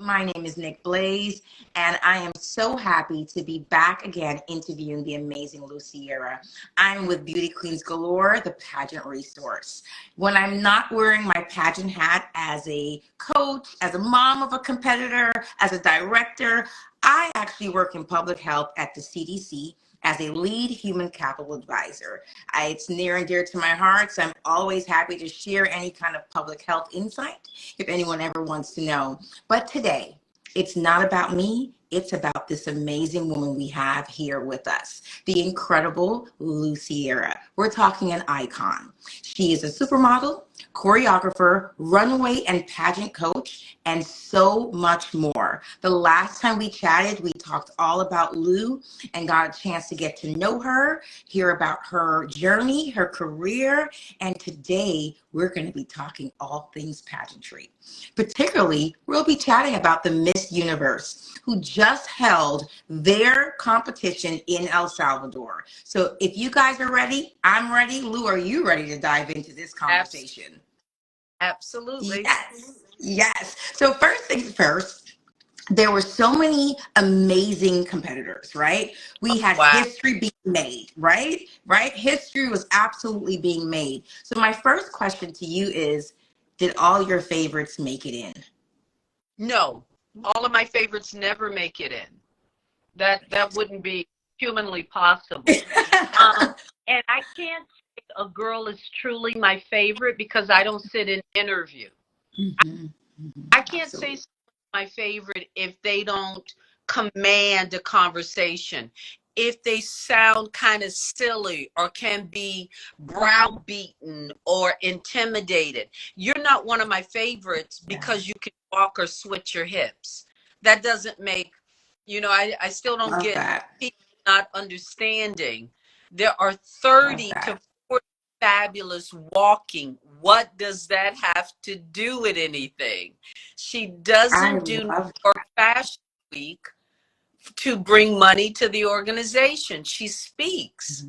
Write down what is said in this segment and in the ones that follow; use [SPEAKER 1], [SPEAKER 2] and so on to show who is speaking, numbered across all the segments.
[SPEAKER 1] My name is Nick Blaze, and I am so happy to be back again interviewing the amazing Luciera. I'm with Beauty Queens Galore, the pageant resource. When I'm not wearing my pageant hat as a coach, as a mom of a competitor, as a director, I actually work in public health at the CDC as a lead human capital advisor. It's near and dear to my heart, so I'm always happy to share any kind of public health insight if anyone ever wants to know. But today, it's not about me. It's about this amazing woman we have here with us, the incredible Luciera. We're talking an icon. She is a supermodel, choreographer, runway and pageant coach, and so much more. The last time we chatted, we talked all about Lou and got a chance to get to know her, hear about her journey, her career, and today we're going to be talking all things pageantry. Particularly, we'll be chatting about the Miss Universe, who just held their competition in El Salvador. So if you guys are ready, I'm ready. Lou, are you ready to dive into this conversation?
[SPEAKER 2] Absolutely.
[SPEAKER 1] Yes. So first things first, there were so many amazing competitors, right? We had history being made, right? History was absolutely being made. So my first question to you is, did all your favorites make it in?
[SPEAKER 2] No, all of my favorites never make it in. That wouldn't be humanly possible. And I can't say a girl is truly my favorite because I don't sit in interview. I can't say my favorite if they don't command a conversation, if they sound kind of silly or can be browbeaten or intimidated. You're not one of my favorites because you can walk or switch your hips. That doesn't make, I still don't get people not understanding. There are 30 to 40 fabulous walking. What does that have to do with anything? She doesn't do New York Fashion Week to bring money to the organization. She speaks.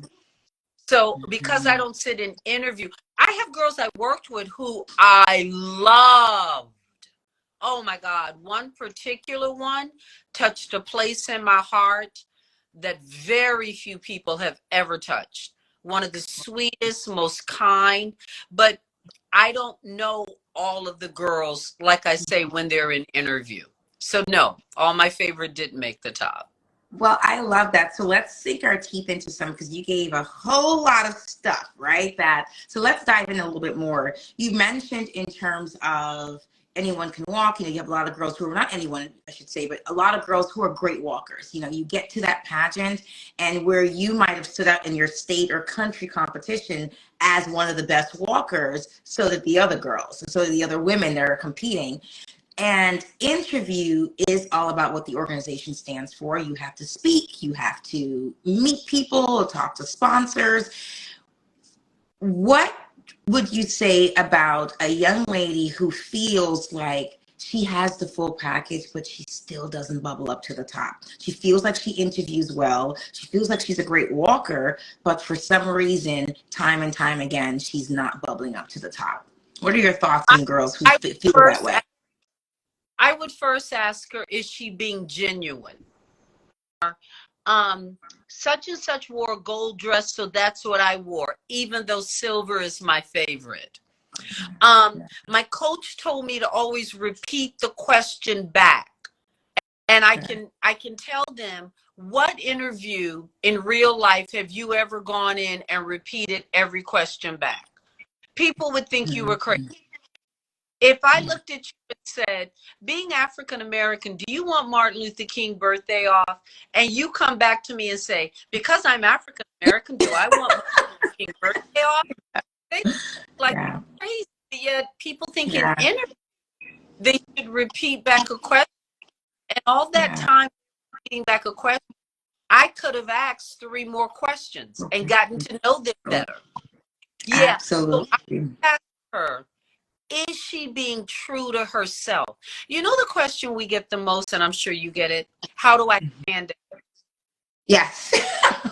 [SPEAKER 2] So because I don't sit in interview, I have girls I worked with who I loved. Oh my God. One particular one touched a place in my heart that very few people have ever touched. One of the sweetest, most kind, but I don't know all of the girls, like I say, when they're in interview. So no, all my favorite didn't make the top.
[SPEAKER 1] Well, I love that. So let's sink our teeth into some because you gave a whole lot of stuff, right? So let's dive in a little bit more. You mentioned in terms of anyone can walk. You have a lot of girls who are not anyone, I should say, but a lot of girls who are great walkers. You get to that pageant and where you might have stood out in your state or country competition as one of the best walkers, so that the other girls, so that the other women that are competing. And interview is all about what the organization stands for. You have to speak, you have to meet people, talk to sponsors. What would you say about a young lady who feels like she has the full package, but she still doesn't bubble up to the top? She feels like she interviews well. She feels like she's a great walker, but for some reason, time and time again, she's not bubbling up to the top. What are your thoughts on girls who feel that way?
[SPEAKER 2] I would first ask her, is she being genuine? Such and such wore a gold dress, so that's what I wore, even though silver is my favorite. My coach told me to always repeat the question back. And I can tell them, what interview in real life have you ever gone in and repeated every question back? People would think you were crazy. If I looked at you and said, being African American, do you want Martin Luther King birthday off? And you come back to me and say, because I'm African American, do I want Martin Luther King birthday off? They crazy. Yet people think in interview they should repeat back a question. And all that time repeating back a question, I could have asked 3 more questions and gotten to know them better. Yeah.
[SPEAKER 1] Absolutely.
[SPEAKER 2] So I asked her, is she being true to herself? You know the question we get the most, and I'm sure you get it, how do I stand out?
[SPEAKER 1] Yes.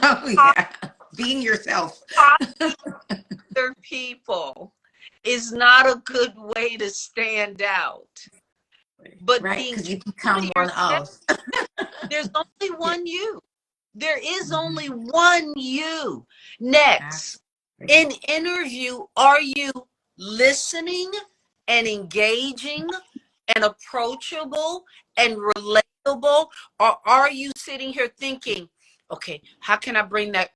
[SPEAKER 1] Oh, yeah. Being yourself.
[SPEAKER 2] Other people is not a good way to stand out. but
[SPEAKER 1] Right,
[SPEAKER 2] being
[SPEAKER 1] because you
[SPEAKER 2] true
[SPEAKER 1] become
[SPEAKER 2] to
[SPEAKER 1] one
[SPEAKER 2] yourself.
[SPEAKER 1] of.
[SPEAKER 2] There's only
[SPEAKER 1] Yeah.
[SPEAKER 2] one you. There is
[SPEAKER 1] Mhm.
[SPEAKER 2] only one you. Next,
[SPEAKER 1] Absolutely.
[SPEAKER 2] in interview, are you listening and engaging and approachable and relatable, or are you sitting here thinking, okay, how can I bring that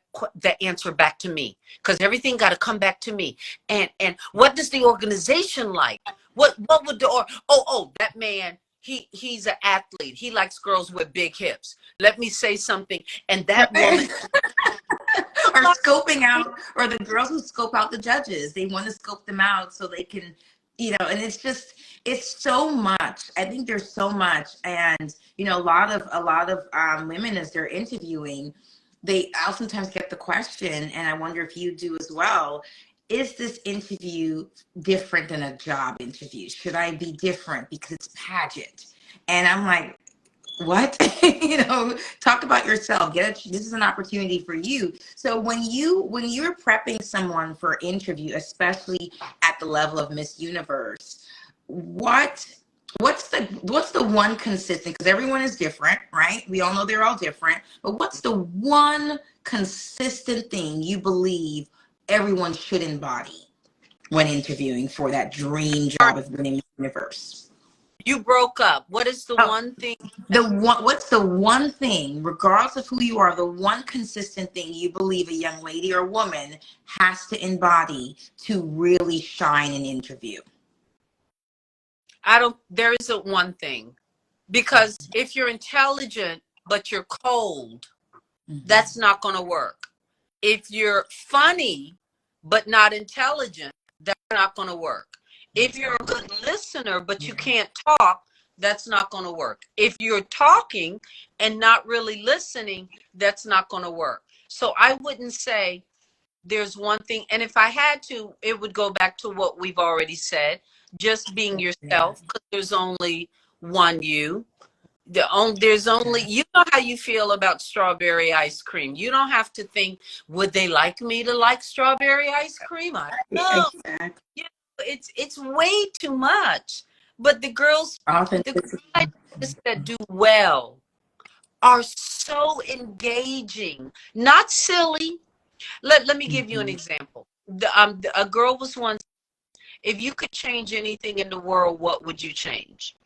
[SPEAKER 2] answer back to me? Because everything got to come back to me. And what does the organization like? What would the that man, he's an athlete. He likes girls with big hips. Let me say something. And that woman,
[SPEAKER 1] Right. Or scoping out, or the girls who scope out the judges, they want to scope them out so they can, and it's just, it's so much. I think there's so much. And a lot of women, as they're interviewing, I'll sometimes get the question, and I wonder if you do as well, is this interview different than a job interview? Should I be different because it's pageant? And I'm like, what? Talk about yourself. This is an opportunity for you. So when you're prepping someone for interview, especially at the level of Miss Universe, what what's the one consistent, because everyone is different, right? We all know they're all different, but what's the one consistent thing you believe everyone should embody when interviewing for that dream job of winning Miss Universe?
[SPEAKER 2] you broke up. What is the
[SPEAKER 1] Oh,
[SPEAKER 2] one thing?
[SPEAKER 1] what's the one thing, regardless of who you are, the one consistent thing you believe a young lady or woman has to embody to really shine in interview?
[SPEAKER 2] There isn't one thing. Because if you're intelligent, but you're cold,
[SPEAKER 1] Mhm.
[SPEAKER 2] that's not going to work. If you're funny, but not intelligent, that's not going to work. If you're a good listener, but you
[SPEAKER 1] Yeah.
[SPEAKER 2] can't talk, that's not going to work. If you're talking and not really listening, that's not going to work. So I wouldn't say there's one thing. And if I had to, it would go back to what we've already said, just being
[SPEAKER 1] Yeah.
[SPEAKER 2] yourself, because there's only one you. There's only,
[SPEAKER 1] Yeah.
[SPEAKER 2] you know how you feel about strawberry ice cream. You don't have to think, would they like me to like strawberry ice cream? I don't know.
[SPEAKER 1] Exactly.
[SPEAKER 2] You know, it's way too much. But the girls I
[SPEAKER 1] Authenticity.
[SPEAKER 2] notice that do well are so engaging, not silly. Let me give you an
[SPEAKER 1] Mhm.
[SPEAKER 2] example. A girl was once, if you could change anything in the world, what would you change?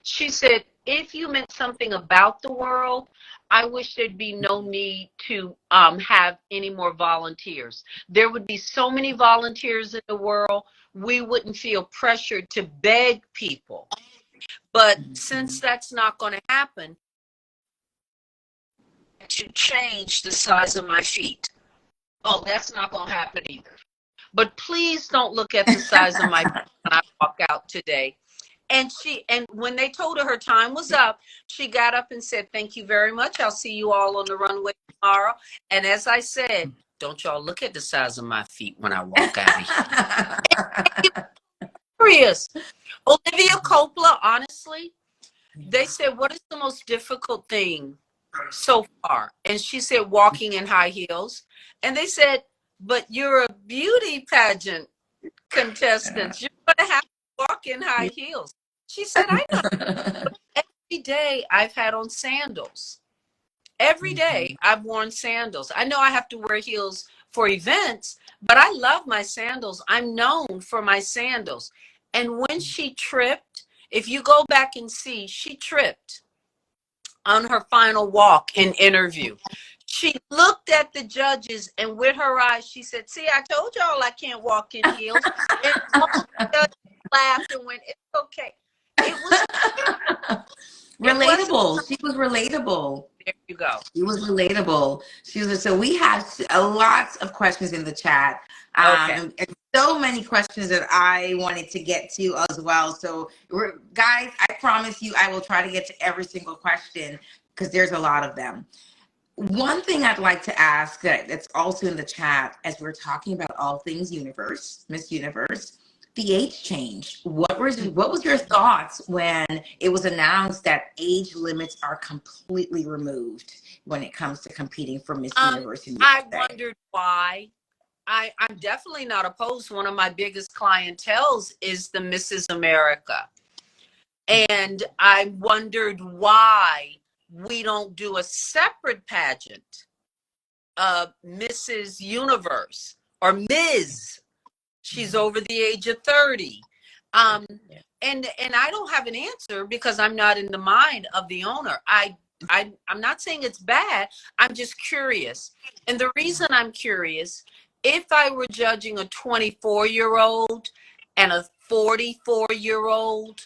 [SPEAKER 2] She said, if you meant something about the world, I wish there'd be no need to have any more volunteers. There would be so many volunteers in the world, we wouldn't feel pressured to beg people. But since
[SPEAKER 1] Mhm.
[SPEAKER 2] that's not going to happen, to change the size of my feet. Oh, that's not going to happen either. But please don't look at the size of my feet when I walk out today. And when they told her time was up, she got up and said, thank you very much. I'll see you all on the runway tomorrow. And as I said, don't y'all look at the size of my feet when I walk out of here. Serious. Olivia Coppola, honestly, they said, what is the most difficult thing so far? And she said, walking in high heels. And they said, but you're a beauty pageant contestant. You're going to have to walk in high heels. She said, I know. Every day I've had on sandals. Every day I've worn sandals. I know I have to wear heels for events, but I love my sandals. I'm known for my sandals. And when she tripped, if you go back and see, she tripped on her final walk in interview. She looked at the judges and with her eyes, she said, see, I told y'all I can't walk in heels. And all the judges laughed and went, it's okay. It was, it wasn't,
[SPEAKER 1] Relatable. She was relatable.
[SPEAKER 2] there you go.
[SPEAKER 1] She was relatable. So we have a lots of questions in the chat,
[SPEAKER 2] Okay.
[SPEAKER 1] and so many questions that I wanted to get to as well. So guys, I promise you, I will try to get to every single question because there's a lot of them. One thing I'd like to ask that's also in the chat, as we're talking about all things universe, Miss Universe, the age change. What was your thoughts when it was announced that age limits are completely removed when it comes to competing for Miss Universe in
[SPEAKER 2] I
[SPEAKER 1] USA?
[SPEAKER 2] wondered why. I'm definitely not opposed. One of my biggest clientels is the Mrs. America. And I wondered why we don't do a separate pageant, Mrs. Universe or Ms. She's over the age of 30. And I don't have an answer because I'm not in the mind of the owner. I'm not saying it's bad. I'm just curious. And the reason I'm curious, if I were judging a 24-year-old and a 44-year-old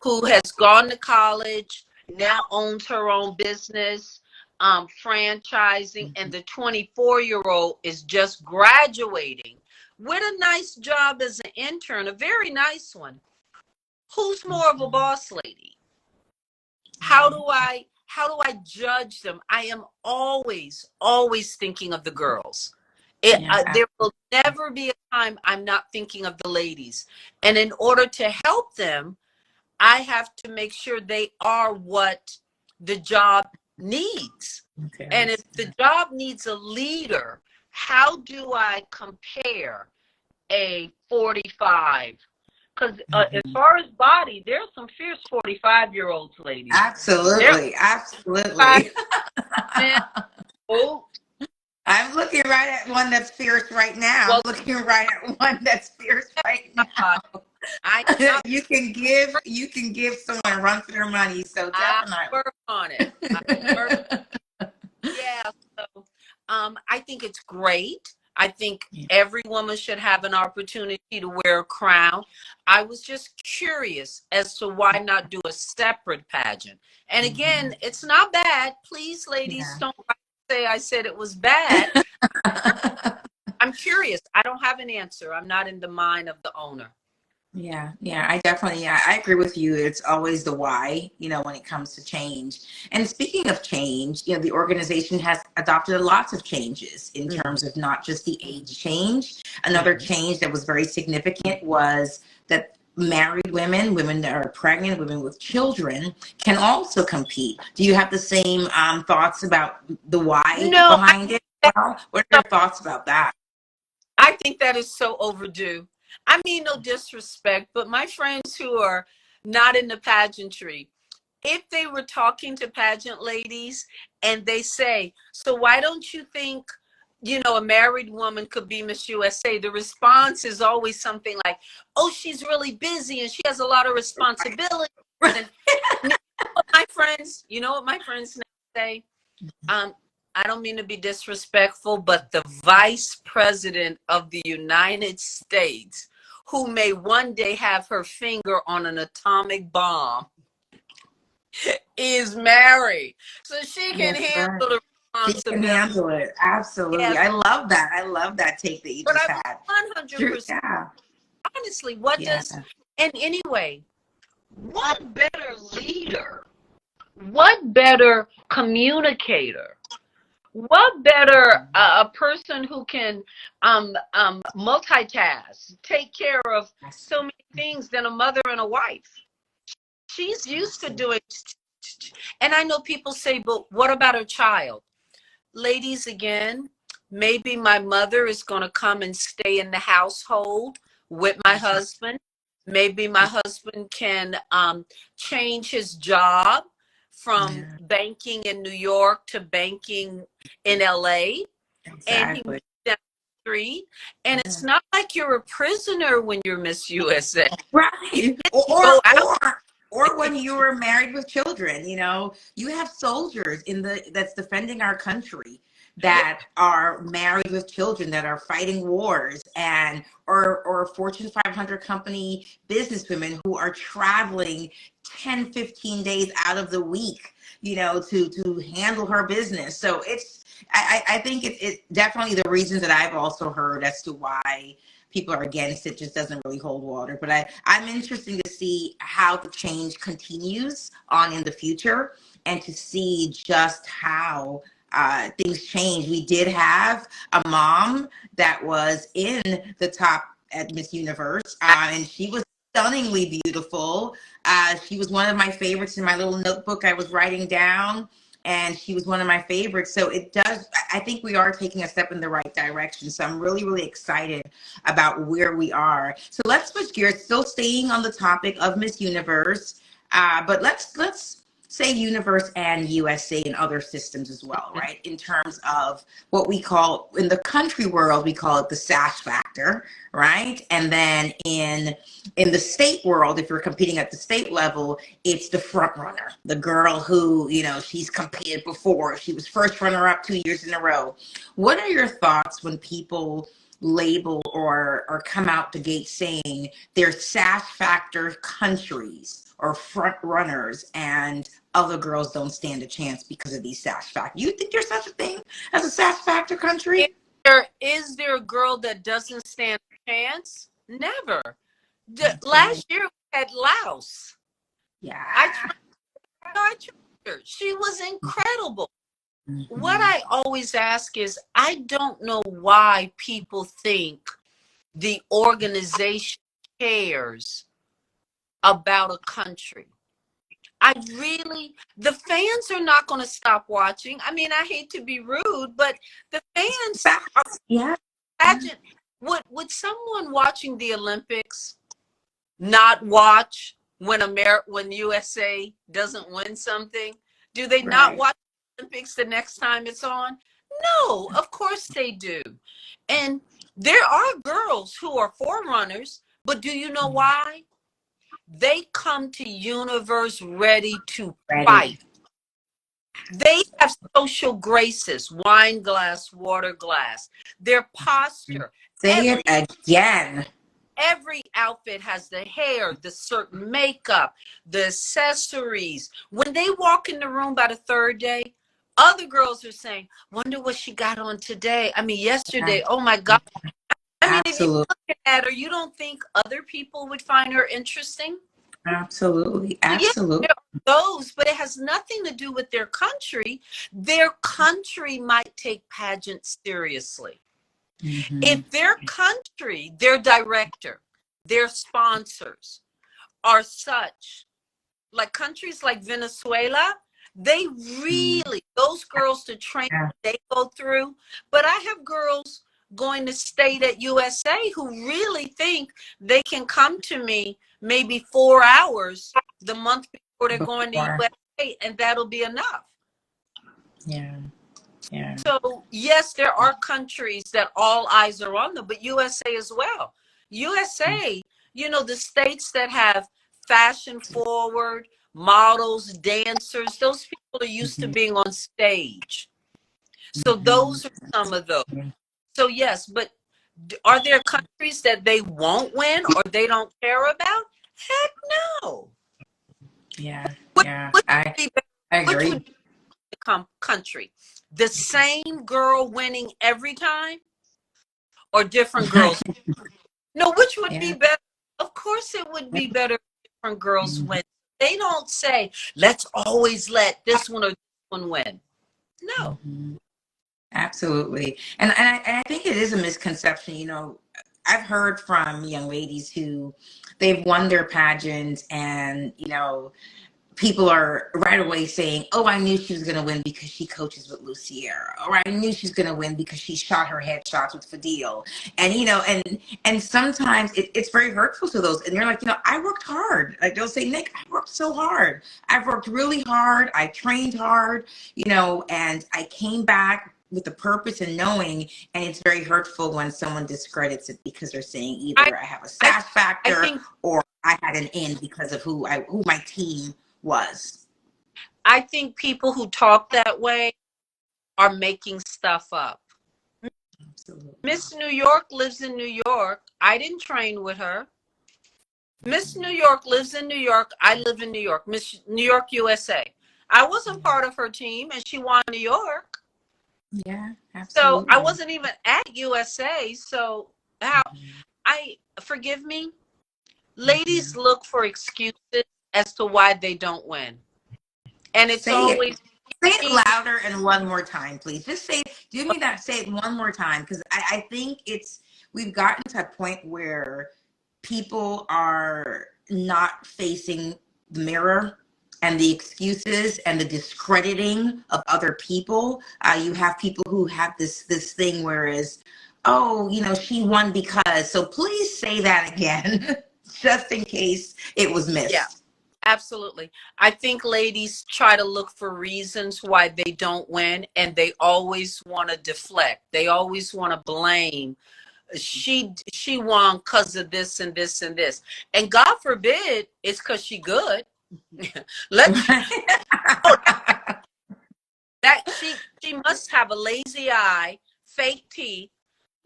[SPEAKER 2] who has gone to college, now owns her own business, franchising, and the 24-year-old is just graduating with a nice job as an intern, a very nice one. Who's more of a boss lady? How do I judge them? I am always thinking of the girls. There will never be a time I'm not thinking of the ladies. And in order to help them, I have to make sure they are what the job needs. Okay, and if the job needs a leader, how do I compare a 45? Because as far as body, there's some fierce 45-year-olds, ladies.
[SPEAKER 1] Absolutely, absolutely.
[SPEAKER 2] Oh,
[SPEAKER 1] I'm looking right at one that's fierce right now. Well, I'm looking right at one that's fierce right now. You can give someone a run for their money, so definitely
[SPEAKER 2] I work on it. Yeah, so I think it's great. I think every woman should have an opportunity to wear a crown. I was just curious as to why not do a separate pageant. And again, it's not bad. Please, ladies, don't say I said it was bad. I'm curious. I don't have an answer. I'm not in the mind of the owner.
[SPEAKER 1] Yeah, I agree with you. It's always the why, when it comes to change. And speaking of change, the organization has adopted lots of changes in terms of not just the age change. Another change that was very significant was that married women that are pregnant, women with children can also compete. Do you have the same thoughts about the why behind it? What are your thoughts about that?
[SPEAKER 2] I think that is so overdue. I mean, no disrespect, but my friends who are not in the pageantry, if they were talking to pageant ladies and they say, so why don't you think, a married woman could be Miss USA? The response is always something like, oh, she's really busy and she has a lot of responsibility. And you know what my friends say? I don't mean to be disrespectful, but the vice president of the United States, who may one day have her finger on an atomic bomb, is married. So she can handle the responsibility.
[SPEAKER 1] She can handle it. Absolutely. Yes. I love that. I love that take that you just had.
[SPEAKER 2] 100%. Yeah. Honestly, and anyway, what better leader? What better communicator? What better a person who can multitask, take care of so many things than a mother and a wife? She's used to doing, and I know people say, but what about her child? Ladies, again, maybe my mother is going to come and stay in the household with my husband. Maybe my husband can change his job from banking in New York to banking in LA. Exactly. And he moves down the street. And it's not like you're a prisoner when you're Miss USA.
[SPEAKER 1] Right. Or when you were married with children, you have soldiers that's defending our country that are married with children that are fighting wars or Fortune 500 company businesswomen who are traveling 10, 15 days out of the week, to handle her business. So I think it's definitely the reasons that I've also heard as to why people are against it just doesn't really hold water. But I'm interested to see how the change continues on in the future and to see just how things change. We did have a mom that was in the top at Miss Universe, and she was stunningly beautiful. She was one of my favorites in my little notebook I was writing down, and she was one of my favorites. So I think we are taking a step in the right direction. So I'm really, really excited about where we are. So let's switch gears, still staying on the topic of Miss Universe. But let's say Universe and USA and other systems as well, right? In terms of what we call in the country world, we call it the sash factor, right? And then in the state world, if you're competing at the state level, it's the front runner, the girl who, she's competed before. She was first runner up 2 years in a row. What are your thoughts when people label or come out the gate saying they're sash factor countries or front runners and other girls don't stand a chance because of these sash factors? You think there's such a thing as a sash factor country?
[SPEAKER 2] Is there a girl that doesn't stand a chance? Never. Last year we had Laos.
[SPEAKER 1] Yeah.
[SPEAKER 2] I tried her. She was incredible. Mm-hmm. What I always ask is, I don't know why people think the organization cares about a country. The fans are not going to stop watching. I mean, I hate to be rude, but the fans are.
[SPEAKER 1] Yeah.
[SPEAKER 2] Imagine, would someone watching the Olympics not watch when USA doesn't win something? Do they not watch the Olympics the next time it's on? No, of course they do. And there are girls who are forerunners, but do you know why? They come to Universe ready to fight. They have social graces, wine glass, water glass, their posture.
[SPEAKER 1] Say it again.
[SPEAKER 2] Every outfit has the hair, the certain makeup, the accessories. When they walk in the room by the third day, other girls are saying, wonder what she got on today. I mean, yesterday, oh my God. I mean, if you look at her, you don't think other people would find her interesting?
[SPEAKER 1] Absolutely.
[SPEAKER 2] Yeah, there are those, but it has nothing to do with their country. Their country might take pageants seriously. Mm-hmm. If their country, their director, their sponsors are such, like countries like Venezuela, they really, those girls to train, they go through. But I have girls going to state at USA who really think they can come to me maybe 4 hours the month before they're going to USA, and that'll be enough.
[SPEAKER 1] Yeah. Yeah.
[SPEAKER 2] So yes, there are countries that all eyes are on them, but USA as well. USA, the states that have fashion forward models, dancers, those people are used to being on stage. So those are some of those. So yes, but are there countries that they won't win or they don't care about? Heck no.
[SPEAKER 1] Yeah.
[SPEAKER 2] I agree. Which would country? The same girl winning every time or different girls? No, which would be better? Of course it would be better if different girls win. They don't say, let's always let this one or this one win. No.
[SPEAKER 1] Absolutely. And I think it is a misconception. I've heard from young ladies who they've won their pageants and, people are right away saying, oh, I knew she was going to win because she coaches with Luciera. Or I knew she was going to win because she shot her headshots with Fadil. And, and sometimes it's very hurtful to those. And you're like, I worked hard. Like they'll say, Nick, I worked so hard. I've worked really hard. I trained hard, and I came back with the purpose and knowing, and it's very hurtful when someone discredits it because they're saying either I have a sash factor or I had an in because of who my team was.
[SPEAKER 2] I think people who talk that way are making stuff up. Absolutely. Miss New York lives in New York. I didn't train with her. Miss New York lives in New York. I live in New York. Miss New York, USA. I wasn't part of her team and she won New York.
[SPEAKER 1] Yeah, absolutely.
[SPEAKER 2] So I wasn't even at USA. So forgive me, ladies look for excuses as to why they don't win. And it's always...
[SPEAKER 1] Say it louder and one more time, please. Just do me that, say it one more time. Because I think we've gotten to a point where people are not facing the mirror and the excuses and the discrediting of other people. You have people who have this thing whereas, oh, she won because, so please say that again, just in case it was missed.
[SPEAKER 2] Yeah, Absolutely. I think ladies try to look for reasons why they don't win, and they always want to deflect. They always want to blame. She won because of this and this and this. And God forbid it's because she good. Let's oh, that she must have a lazy eye, fake teeth,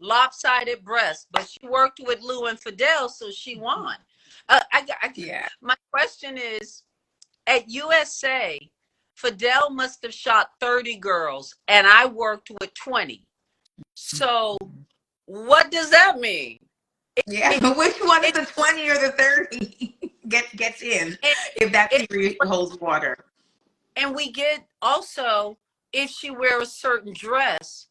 [SPEAKER 2] lopsided breasts, but she worked with Lou and Fidel, so she won.
[SPEAKER 1] Yeah.
[SPEAKER 2] My question is, at USA, Fidel must have shot 30 girls, and I worked with 20. So what does that mean?
[SPEAKER 1] Yeah.
[SPEAKER 2] It,
[SPEAKER 1] Which one is
[SPEAKER 2] it,
[SPEAKER 1] the 20 or the 30 gets in
[SPEAKER 2] it,
[SPEAKER 1] if that
[SPEAKER 2] it,
[SPEAKER 1] theory holds water?
[SPEAKER 2] and we get also if she wear a certain dress.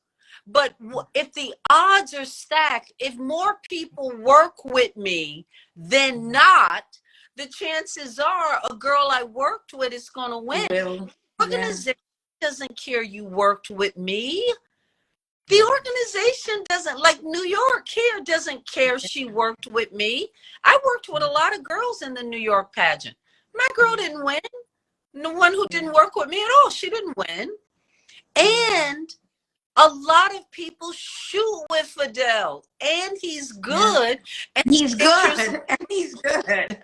[SPEAKER 2] But if the odds are stacked, if more people work with me than not, the chances are a girl I worked with is going to win.
[SPEAKER 1] Will. Yeah.
[SPEAKER 2] Organization doesn't care you worked with me. The organization doesn't, like New York here, doesn't care she worked with me. I worked with a lot of girls in the New York pageant. My girl didn't win. The one who didn't work with me at all, she didn't win. And a lot of people shoot with Fidel, and he's good. And
[SPEAKER 1] He's
[SPEAKER 2] pictures.
[SPEAKER 1] good. And he's good.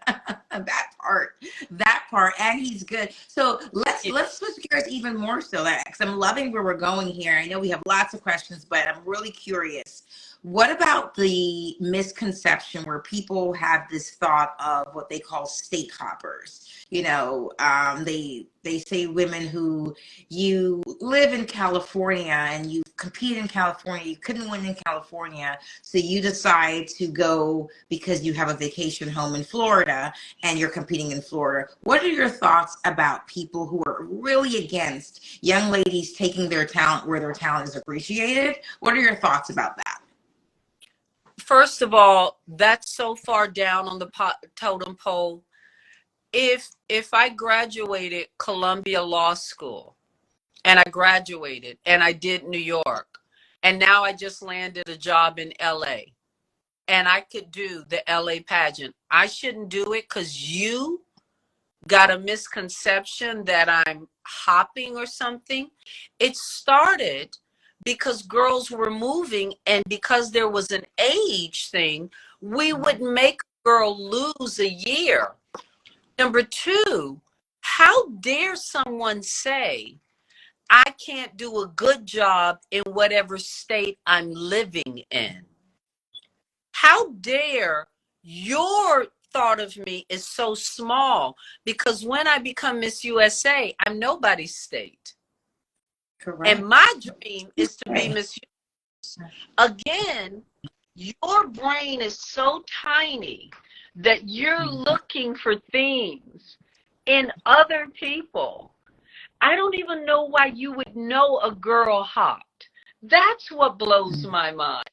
[SPEAKER 1] That part, and he's good. So let's switch gears even more so, because I'm loving where we're going here. I know we have lots of questions, but I'm really curious. What about the misconception where people have this thought of what they call state hoppers? They say women who, you live in California and you compete in California, you couldn't win in California, so you decide to go because you have a vacation home in Florida and you're competing in Florida. What are your thoughts about people who are really against young ladies taking their talent where their talent is appreciated? What are your thoughts about that?
[SPEAKER 2] First of all, that's so far down on the totem pole. If I graduated Columbia Law School and I graduated and I did New York, and now I just landed a job in LA and I could do the LA pageant, I shouldn't do it because you got a misconception that I'm hopping or something. It started because girls were moving, and because there was an age thing, we would make a girl lose a year. Number two, how dare someone say I can't do a good job in whatever state I'm living in? How dare your thought of me is so small, because when I become Miss USA, I'm nobody's state.
[SPEAKER 1] Correct.
[SPEAKER 2] And my dream is to be Miss USA. Again, your brain is so tiny that you're looking for things in other people. I don't even know why you would know a girl hopped. That's what blows my mind.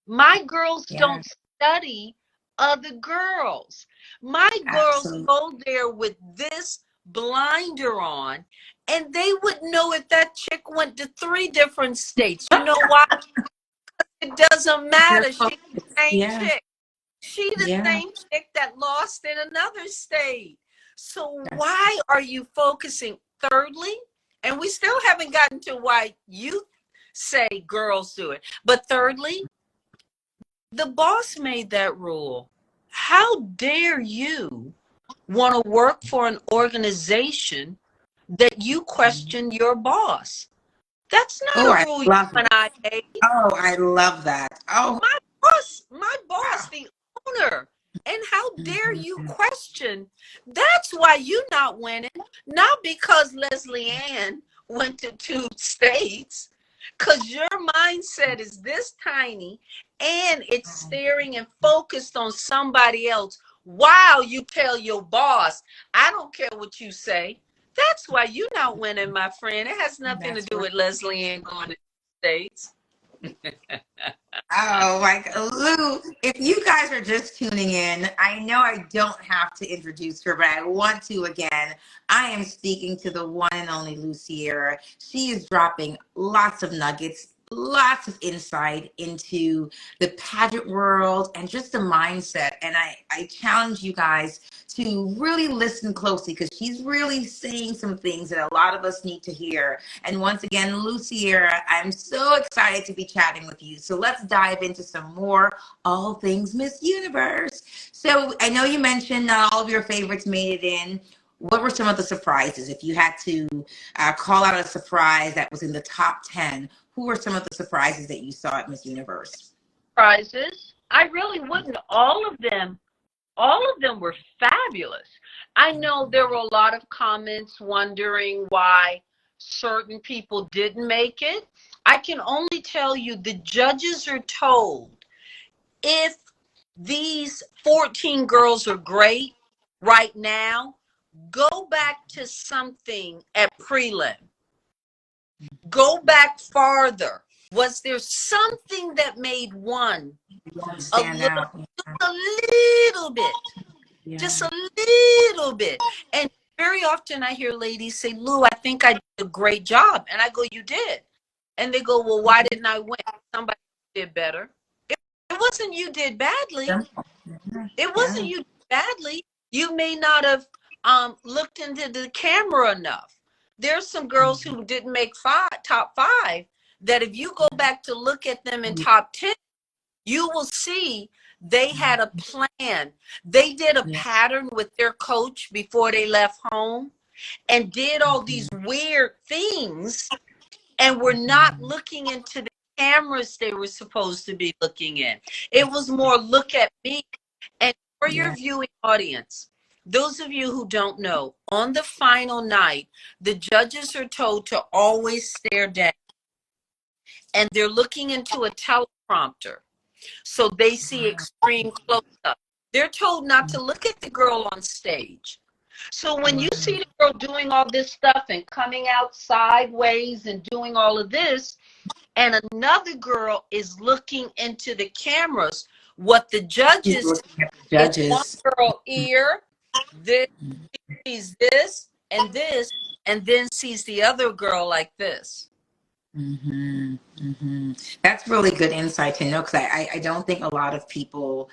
[SPEAKER 2] My girls don't study other girls. My girls go there with this blinder on, and they would know if that chick went to 3 different states. You know why? It doesn't matter. She's the same chick. She the same chick that lost in another state. So why are you focusing? Thirdly, and we still haven't gotten to why you say girls do it, but thirdly, the boss made that rule. How dare you want to work for an organization that you question your boss? That's not a rule you and I made.
[SPEAKER 1] Oh, I love that. Oh,
[SPEAKER 2] My boss, the owner. And how dare you question? That's why you're not winning. Not because Leslie Ann went to 2 states, because your mindset is this tiny and it's staring and focused on somebody else while you tell your boss, I don't care what you say. That's why you're not winning, my friend. It has nothing to do with Leslie Ann going to the States.
[SPEAKER 1] Oh my God. Lou, if you guys are just tuning in, I know I don't have to introduce her, but I want to again. I am speaking to the one and only Lou Sierra. She is dropping lots of nuggets, lots of insight into the pageant world and just the mindset. And I challenge you guys to really listen closely because she's really saying some things that a lot of us need to hear. And once again, Luciera, I'm so excited to be chatting with you. So let's dive into some more all things Miss Universe. So I know you mentioned not all of your favorites made it in. What were some of the surprises? If you had to call out a surprise that was in the top 10, who were some of the surprises that you saw at Miss Universe?
[SPEAKER 2] Surprises? I really wouldn't. All of them were fabulous. I know there were a lot of comments wondering why certain people didn't make it. I can only tell you the judges are told if these 14 girls are great right now, go back to something at prelim. Go back farther. Was there something that made one a little bit? Yeah. Just a little bit. And very often I hear ladies say, Lou, I think I did a great job. And I go, you did. And they go, well, why didn't I win? Somebody did better. It wasn't you did badly. It wasn't you did badly. You may not have looked into the camera enough. There's some girls who didn't make top five that if you go back to look at them in top 10, you will see they had a plan. They did a pattern with their coach before they left home and did all these weird things and were not looking into the cameras they were supposed to be looking in. It was more look at me. And for your viewing audience, those of you who don't know, on the final night, the judges are told to always stare down. And they're looking into a teleprompter. So they see extreme close-up. They're told not to look at the girl on stage. So when you see the girl doing all this stuff and coming out sideways and doing all of this, and another girl is looking into the cameras, what the judges is one girl ear, this sees this, and then sees the other girl like this.
[SPEAKER 1] That's really good insight to know, because I don't think a lot of people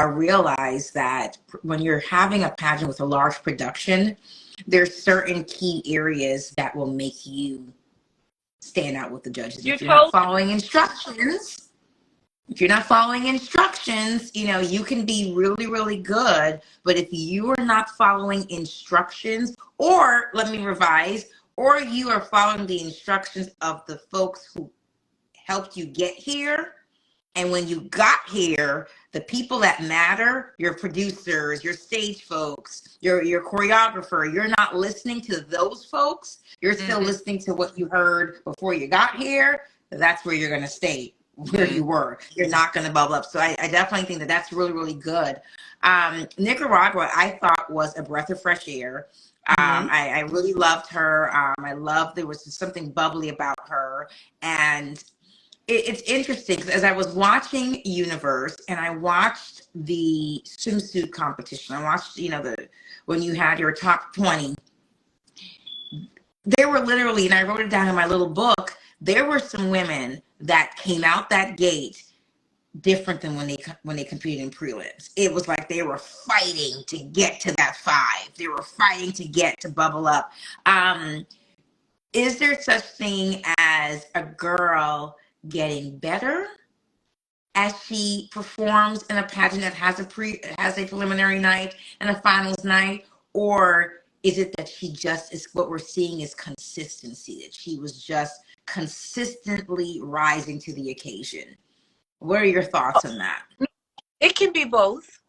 [SPEAKER 1] realize that when you're having a pageant with a large production, there's certain key areas that will make you stand out with the judges. If you're not following instructions, you know, you can be really, really good, but if you are not following instructions, or let me revise, or you are following the instructions of the folks who helped you get here, and when you got here, the people that matter, your producers, your stage folks, your choreographer, you're not listening to those folks. You're still listening to what you heard before you got here. That's where you're going to stay, where you were. You're not going to bubble up. So I definitely think that that's really, really good. Nicaragua, I thought, was a breath of fresh air. I really loved her. I loved there was something bubbly about her. And it's interesting because as I was watching Universe and I watched the swimsuit competition, I watched, you know, when you had your top 20, there were literally, and I wrote it down in my little book, there were some women that came out that gate different than when they competed in prelims. It was like they were fighting to get to that 5. They were fighting to get to bubble up. Is there such thing as a girl getting better as she performs in a pageant that has a preliminary night and a finals night, or is it that she just is, what we're seeing is consistency, that she was just consistently rising to the occasion? What are your thoughts on that?
[SPEAKER 2] It can be both.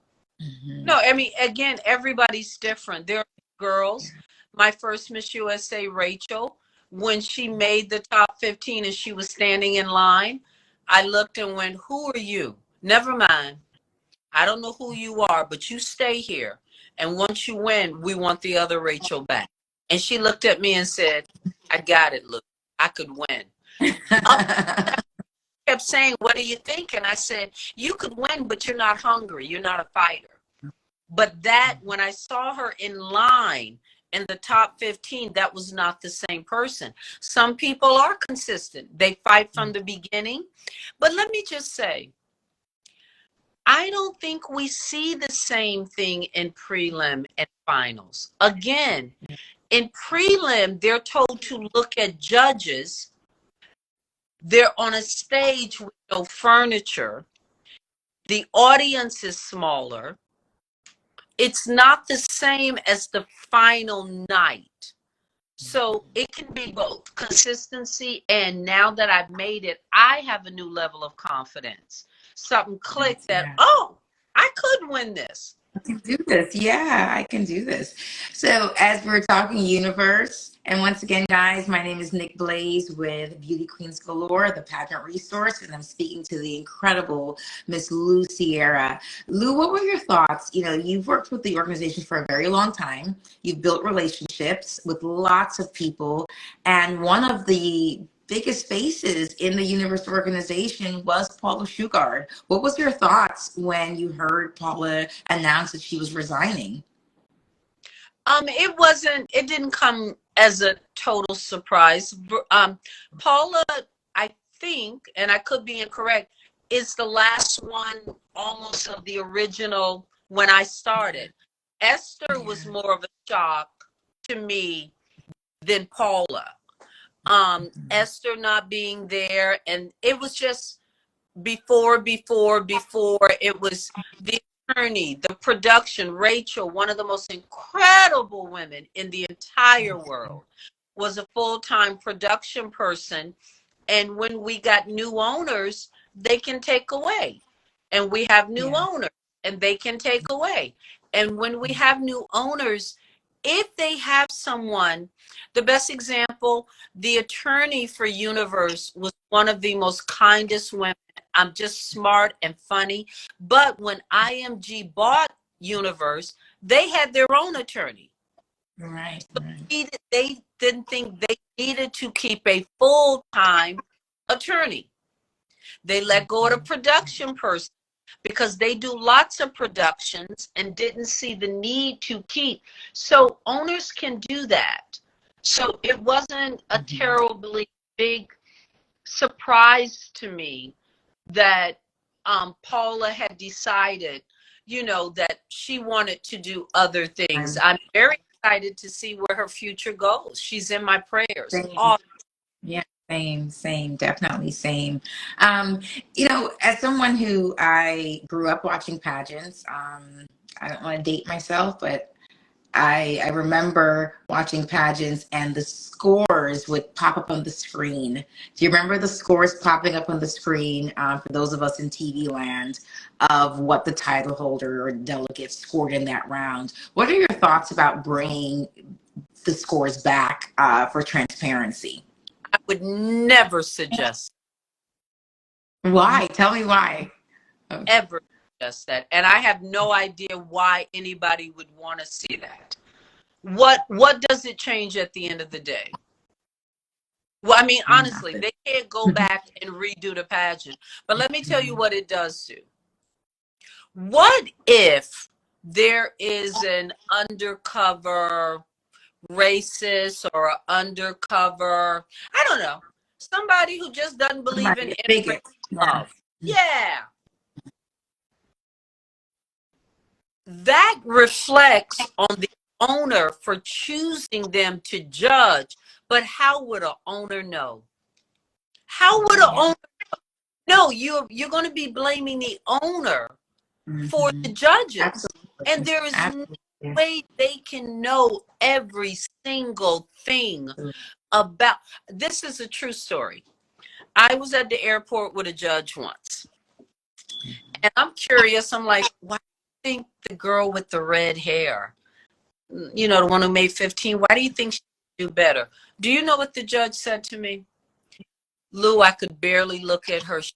[SPEAKER 2] No, I mean, again, everybody's different. There are girls, my first Miss USA, Rachel, when she made the top 15 and she was standing in line, I looked and went, who are you? Never mind. I don't know who you are, but you stay here. And once you win, we want the other Rachel back. And she looked at me and said, I got it, look, I could win. Kept saying, what do you think? And I said, you could win, but you're not hungry. You're not a fighter. But that, when I saw her in line in the top 15, that was not the same person. Some people are consistent. They fight from the beginning. But let me just say, I don't think we see the same thing in prelim and finals. Again, in prelim, they're told to look at judges. They're on a stage with no furniture. The audience is smaller. It's not the same as the final night. So it can be both consistency, and now that I've made it, I have a new level of confidence. Something clicked that, oh, I could win this.
[SPEAKER 1] I can do this. Yeah, I can do this. So, as we're talking universe, and once again, guys, my name is Nick Blaze with Beauty Queens Galore, the pageant resource, and I'm speaking to the incredible Miss Lou Sierra. Lou, what were your thoughts? You know, you've worked with the organization for a very long time. You've built relationships with lots of people, and one of the biggest faces in the Universe organization was Paula Shugard. What was your thoughts when you heard Paula announce that she was resigning?
[SPEAKER 2] It didn't come as a total surprise. Paula, I think, and I could be incorrect, is the last one almost of the original when I started. Esther was more of a shock to me than Paula. Esther not being there, and it was just before it was the attorney, the production. Rachel, one of the most incredible women in the entire world, was a full-time production person, and when we got new owners, they can take away, and we have new owners, and they can take away, and when we have new owners, if they have someone, the best example, the attorney for Universe was one of the most kindest women. I'm just smart and funny. But when IMG bought Universe, they had their own attorney.
[SPEAKER 1] Right.
[SPEAKER 2] They didn't think they needed to keep a full-time attorney. They let go of the production person because they do lots of productions and didn't see the need to keep. So owners can do that. So it wasn't a terribly big surprise to me that Paula had decided, you know, that she wanted to do other things. I'm very excited to see where her future goes. She's in my prayers. Awesome.
[SPEAKER 1] Yeah, same, definitely same. You know, as someone who I grew up watching pageants, I don't want to date myself, but I remember watching pageants and the scores would pop up on the screen. Do you remember the scores popping up on the screen for those of us in TV land of what the title holder or delegate scored in that round? What are your thoughts about bringing the scores back for transparency?
[SPEAKER 2] I would never suggest.
[SPEAKER 1] Why? Tell me why.
[SPEAKER 2] Ever suggest that. And I have no idea why anybody would want to see that. What does it change at the end of the day? Well, I mean, honestly, they can't go back and redo the pageant. But let me tell you what it does do. What if there is an undercover racist or an undercover, I don't know, somebody who just doesn't believe in integrated love? Yeah. That reflects on the owner for choosing them to judge. But how would an owner know? How would an owner know? You're going to be blaming the owner for the judges. Absolutely. And there is no way they can know every single thing about. This is a true story. I was at the airport with a judge once. And I'm curious. I'm like, why do you think the girl with the red hair, you know, the one who made 15, why do you think she should do better? Do you know what the judge said to me? Lou, I could barely look at her. She's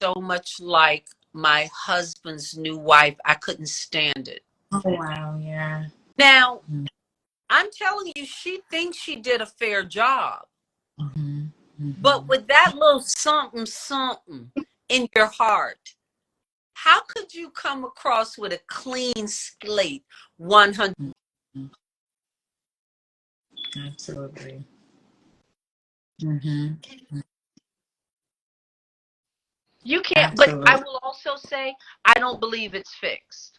[SPEAKER 2] so much like my husband's new wife. I couldn't stand it.
[SPEAKER 1] Oh, wow. Yeah.
[SPEAKER 2] Now, I'm telling you, she thinks she did a fair job. But with that little something, something in your heart, how could you come across with a clean slate 100?
[SPEAKER 1] Absolutely.
[SPEAKER 2] You can't, but I
[SPEAKER 1] Absolutely.
[SPEAKER 2] will also say, I don't believe it's fixed.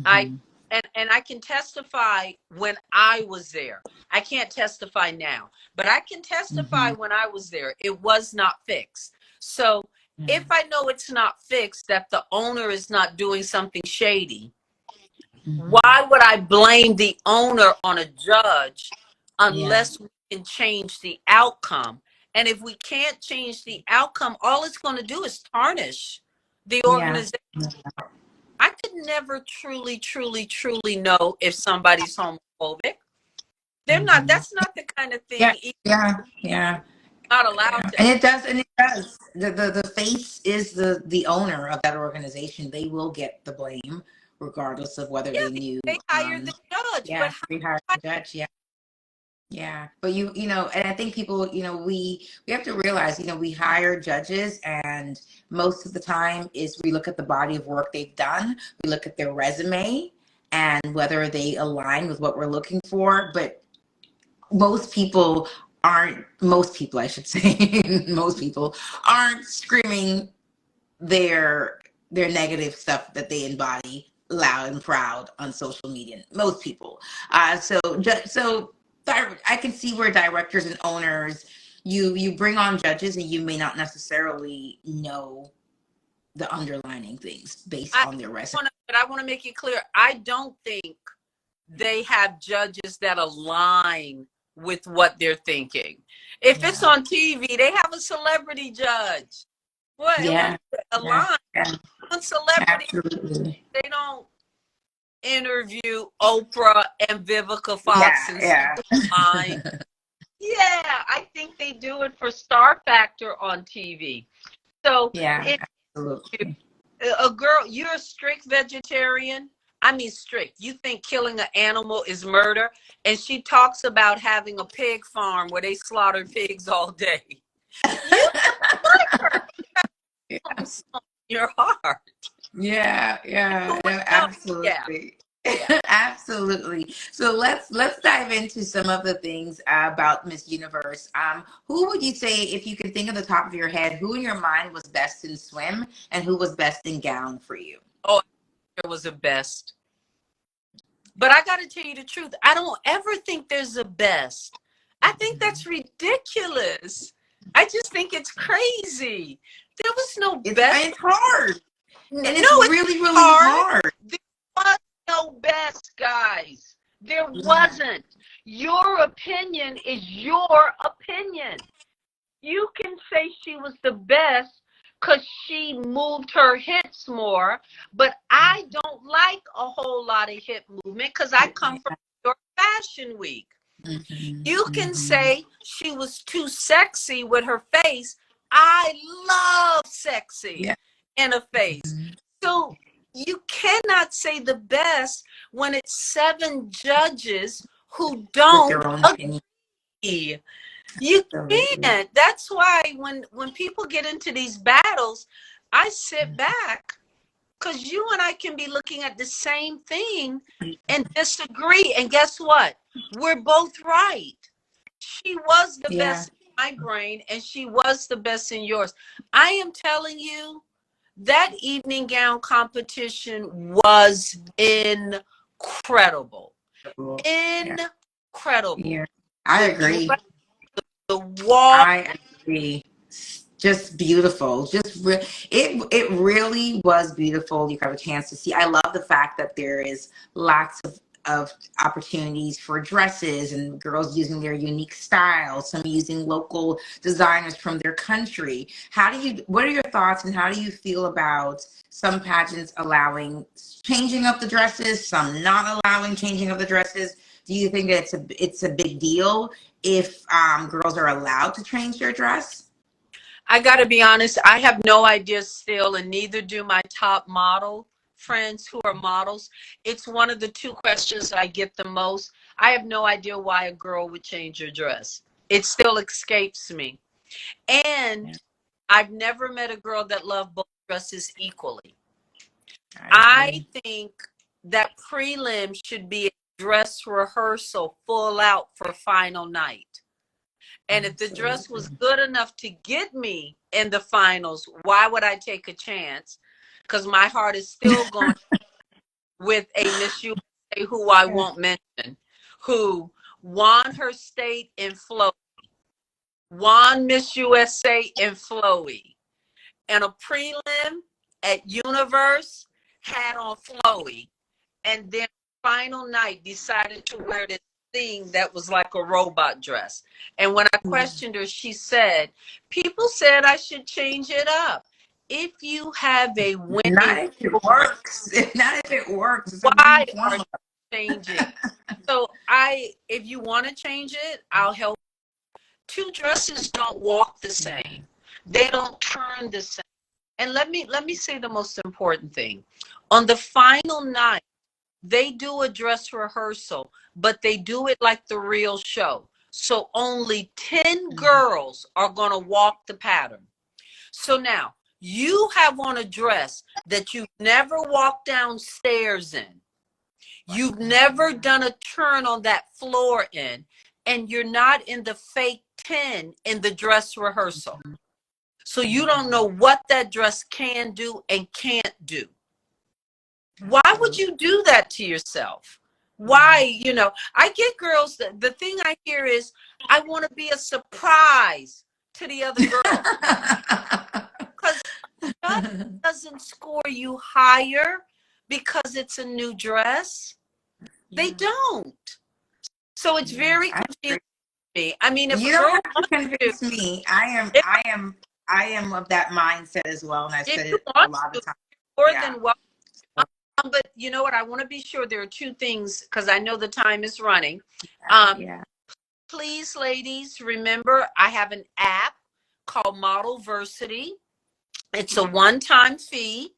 [SPEAKER 2] I
[SPEAKER 1] Mm-hmm.
[SPEAKER 2] and I can testify when I was there. I can't testify now, but I can testify
[SPEAKER 1] Mm-hmm.
[SPEAKER 2] when I was there. It was not fixed. So if I know it's not fixed, that the owner is not doing something shady,
[SPEAKER 1] Mm-hmm.
[SPEAKER 2] why would I blame the owner on a judge
[SPEAKER 1] Yeah.
[SPEAKER 2] unless we can change the outcome? And if we can't change the outcome, all it's going to do is tarnish the
[SPEAKER 1] Yeah.
[SPEAKER 2] organization. I could never truly, truly, truly know if somebody's homophobic. They're not.
[SPEAKER 1] Mm-hmm.
[SPEAKER 2] That's not the kind of
[SPEAKER 1] Yeah.
[SPEAKER 2] thing you're
[SPEAKER 1] Yeah. Yeah.
[SPEAKER 2] not allowed
[SPEAKER 1] Yeah.
[SPEAKER 2] to.
[SPEAKER 1] And it does. The face is the owner of that organization. They will get the blame, regardless of whether
[SPEAKER 2] Yeah,
[SPEAKER 1] they knew.
[SPEAKER 2] they hired the judge, but
[SPEAKER 1] Yeah, they hired the judge. Yeah. Yeah, but you know, and I think people, we have to realize, we hire judges, and most of the time is we look at the body of work they've done, we look at their resume, and whether they align with what we're looking for. But most people, I should say, most people aren't screaming their negative stuff that they embody loud and proud on social media. Most people. So I can see where directors and owners, you bring on judges and you may not necessarily know the underlining things based
[SPEAKER 2] I
[SPEAKER 1] on their resume.
[SPEAKER 2] but I want to make it clear. I don't think they have judges that align with what they're thinking. If it's
[SPEAKER 1] Yeah.
[SPEAKER 2] on TV, they have a celebrity judge. What? It
[SPEAKER 1] Yeah.
[SPEAKER 2] wouldn't
[SPEAKER 1] Yeah.
[SPEAKER 2] align.
[SPEAKER 1] Yeah.
[SPEAKER 2] On celebrity,
[SPEAKER 1] Absolutely.
[SPEAKER 2] they don't interview Oprah and Vivica Fox
[SPEAKER 1] Yeah.
[SPEAKER 2] and
[SPEAKER 1] Yeah.
[SPEAKER 2] line. Yeah, I think they do it for star factor on TV. So
[SPEAKER 1] Yeah.
[SPEAKER 2] if
[SPEAKER 1] Absolutely.
[SPEAKER 2] a girl, you're a strict vegetarian. I mean, strict. You think killing an animal is murder, and she talks about having a pig farm where they slaughter pigs all day. You like her from your heart.
[SPEAKER 1] Yeah,
[SPEAKER 2] Who
[SPEAKER 1] yeah,
[SPEAKER 2] would
[SPEAKER 1] no,
[SPEAKER 2] know? Yeah,
[SPEAKER 1] absolutely.
[SPEAKER 2] yeah.
[SPEAKER 1] Absolutely. So let's dive into some of the things about Miss Universe. Who would you say, if you could think of the top of your head, who in your mind was best in swim and who was best in gown for you?
[SPEAKER 2] Oh, there was a best. But I got to tell you the truth. I don't ever think there's a best. I think that's ridiculous. I just think it's crazy. There was no best.
[SPEAKER 1] It's hard,
[SPEAKER 2] No,
[SPEAKER 1] and it's
[SPEAKER 2] it's
[SPEAKER 1] really really
[SPEAKER 2] hard.
[SPEAKER 1] hard.
[SPEAKER 2] There was no best, guys. There
[SPEAKER 1] Yeah,
[SPEAKER 2] wasn't. Your opinion is your opinion. You can say she was the best because she moved her hips more, but I don't like a whole lot of hip movement because I come from New York Fashion Week. You can
[SPEAKER 1] hmm.
[SPEAKER 2] say she was too sexy with her face. I love sexy
[SPEAKER 1] Yeah.
[SPEAKER 2] in a face.
[SPEAKER 1] Mhm.
[SPEAKER 2] So you cannot say the best when it's 7 judges who
[SPEAKER 1] With
[SPEAKER 2] don't
[SPEAKER 1] their own opinion.
[SPEAKER 2] agree. You
[SPEAKER 1] Absolutely.
[SPEAKER 2] can't. That's why when people get into these battles, I sit back because you and I can be looking at the same thing and disagree. And guess what? We're both right. She was the
[SPEAKER 1] Yeah.
[SPEAKER 2] best in my brain, and she was the best in yours. I am telling you, that evening gown competition was incredible.
[SPEAKER 1] Cool. Yeah.
[SPEAKER 2] Incredible.
[SPEAKER 1] Yeah. I
[SPEAKER 2] The
[SPEAKER 1] agree.
[SPEAKER 2] dress, the wall.
[SPEAKER 1] I agree. Just beautiful. It really was beautiful. You got a chance to see. I love the fact that there is lots of opportunities for dresses and girls using their unique styles, some using local designers from their country. What are your thoughts, and how do you feel about some pageants allowing changing of the dresses, some not allowing changing of the dresses? Do you think that it's a big deal if girls are allowed to change their dress?
[SPEAKER 2] I got to be honest, I have no idea still, and neither do my top model friends who are models. It's one of the 2 questions I get the most. I have no idea why a girl would change her dress. It still escapes me.
[SPEAKER 1] Yeah,
[SPEAKER 2] And I've never met a girl that loved both dresses equally.
[SPEAKER 1] I
[SPEAKER 2] I
[SPEAKER 1] agree.
[SPEAKER 2] think that prelim should be a dress rehearsal full out for final night. And if the dress was good enough to get me in the finals, why would I take a chance? Because my heart is still going with a Miss USA who I won't mention, who won her state in flow, won Miss USA in flowy, and a prelim at Universe had on flowy, and then final night decided to wear this thing that was like a robot dress. And when I questioned her, she said, people said I should change it up. If you have a winning,
[SPEAKER 1] not if it works. Not if it works. It's
[SPEAKER 2] why are you changing? So if you want to change it, I'll help. Two dresses don't walk the same. They don't turn the same. And let me say the most important thing. On the final night, they do a dress rehearsal, but they do it like the real show. So only 10 girls are going to walk the pattern. So now you have on a dress that you've never walked downstairs in. You've never done a turn on that floor in, and you're not in the fake 10 in the dress rehearsal. So you don't know what that dress can do and can't do. Why would you do that to yourself? Why, I get girls, the thing I hear is, I want to be a surprise to the other girl. Because that doesn't score you higher because it's a new dress. They don't. So it's very confusing to me. I mean, if
[SPEAKER 1] you don't have to convince me. I am of that mindset as well, and I've said it a lot of times.
[SPEAKER 2] More than welcome. But you know what? I want to be sure there are two things, because I know the time is running. Please, ladies, remember I have an app called Modelversity. It's a one-time fee,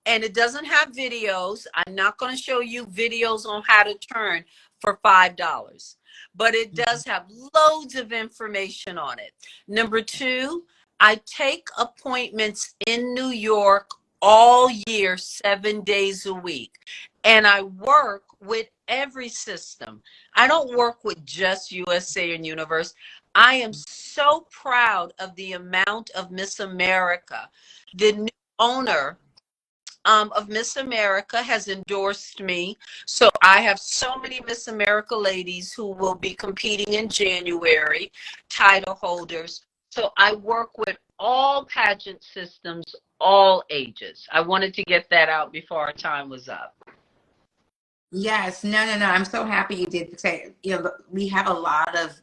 [SPEAKER 2] and it doesn't have videos. I'm not going to show you videos on how to turn for $5, but it does have loads of information on it. Number two, I take appointments in New York all year, 7 days a week. And I work with every system. I don't work with just USA and Universe. I am so proud of the amount of Miss America. The new owner of Miss America has endorsed me. So I have so many Miss America ladies who will be competing in January, title holders. So I work with all pageant systems, all ages. I wanted to get that out before our time was up.
[SPEAKER 1] Yes, no. I'm so happy you did say, we have a lot of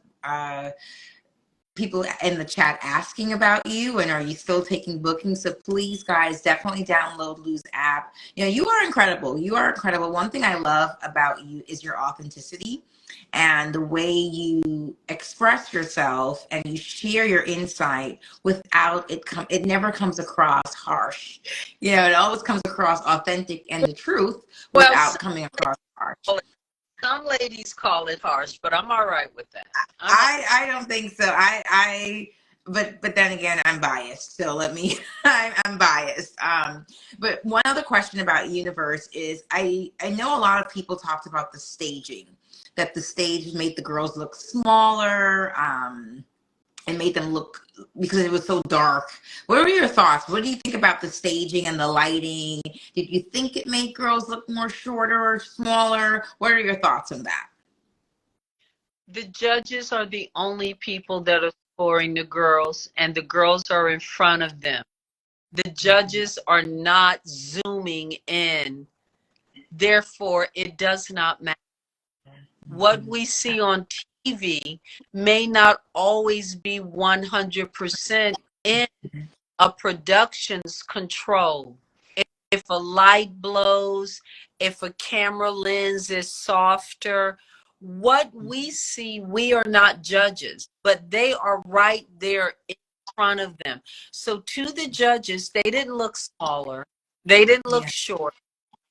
[SPEAKER 1] people in the chat asking about you, and are you still taking bookings? So please, guys, definitely download Lou's app. You are incredible. You are incredible. One thing I love about you is your authenticity and the way you express yourself, and you share your insight without it never comes across harsh. It always comes across authentic and the truth without coming across harsh.
[SPEAKER 2] Some ladies call it harsh, but I'm all right with that.
[SPEAKER 1] I don't think so. But then again, I'm biased. So I'm biased. But one other question about Universe is I know a lot of people talked about the staging, that the stage made the girls look smaller, and made them look, because it was so dark. What are your thoughts? What do you think about the staging and the lighting? Did you think it made girls look more shorter or smaller? What are your thoughts on that?
[SPEAKER 2] The judges are the only people that are scoring the girls, and the girls are in front of them. The judges are not zooming in. Therefore, it does not matter. What we see on TV may not always be 100% in a production's control. If a light blows, if a camera lens is softer, what we see, we are not judges, but they are right there in front of them. So to the judges, they didn't look smaller. They didn't look short.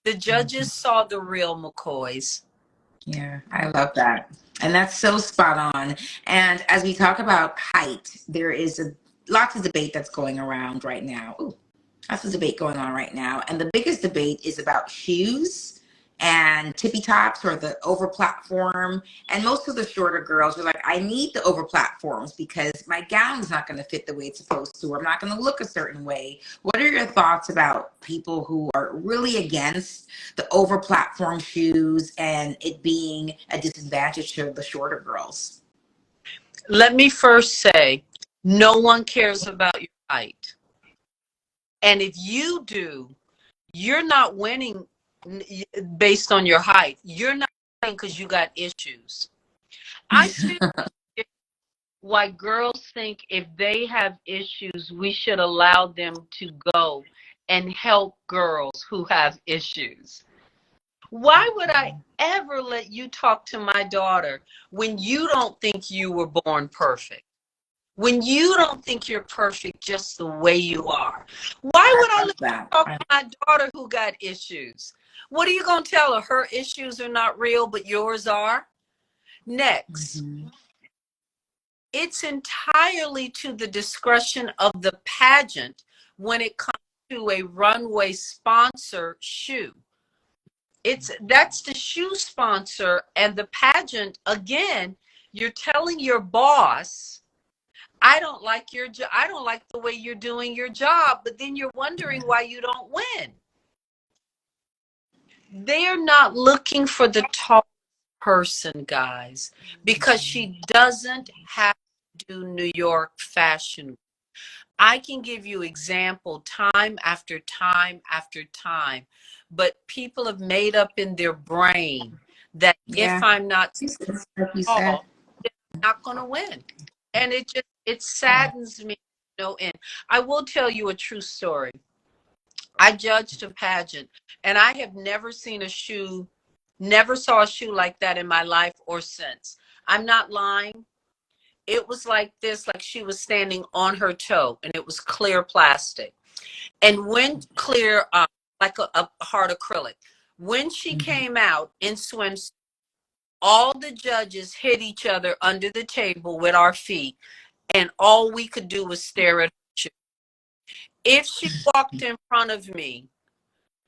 [SPEAKER 2] The judges saw the real McCoys.
[SPEAKER 1] Yeah, I love that. And that's so spot on. And as we talk about height, there is lots of debate that's going around right now. Lots of debate going on right now. And the biggest debate is about shoes and tippy tops or the over platform. And most of the shorter girls are like, I need the over platforms because my gown's not going to fit the way it's supposed to, or I'm not going to look a certain way. What are your thoughts about people who are really against the over platform shoes and it being a disadvantage to the shorter girls?
[SPEAKER 2] Let me first say, no one cares about your height. And if you do, you're not winning based on your height. You're not winning because you got issues. I still get why girls think if they have issues, we should allow them to go and help girls who have issues. Why would I ever let you talk to my daughter when you don't think you were born perfect? When you don't think you're perfect just the way you are? Why would I let you talk to my daughter who got issues? What are you going to tell her? Her issues are not real, but yours are? Next, it's entirely to the discretion of the pageant when it comes to a runway sponsor shoe. That's the shoe sponsor, and the pageant, again, you're telling your boss, I don't like I don't like the way you're doing your job, but then you're wondering why you don't win. They're not looking for the tall person, guys, because she doesn't have to do New York fashion. I can give you example time after time after time, but people have made up in their brain that if I'm not tall, I'm not going to win. And it saddens me, and I will tell you a true story. I judged a pageant, and I have never seen never saw a shoe like that in my life or since. I'm not lying. It was like this, like she was standing on her toe, and it was clear plastic. And when clear, like a hard acrylic. When she came out in swimsuit, all the judges hit each other under the table with our feet, and all we could do was stare at her shoe. If she walked in front of me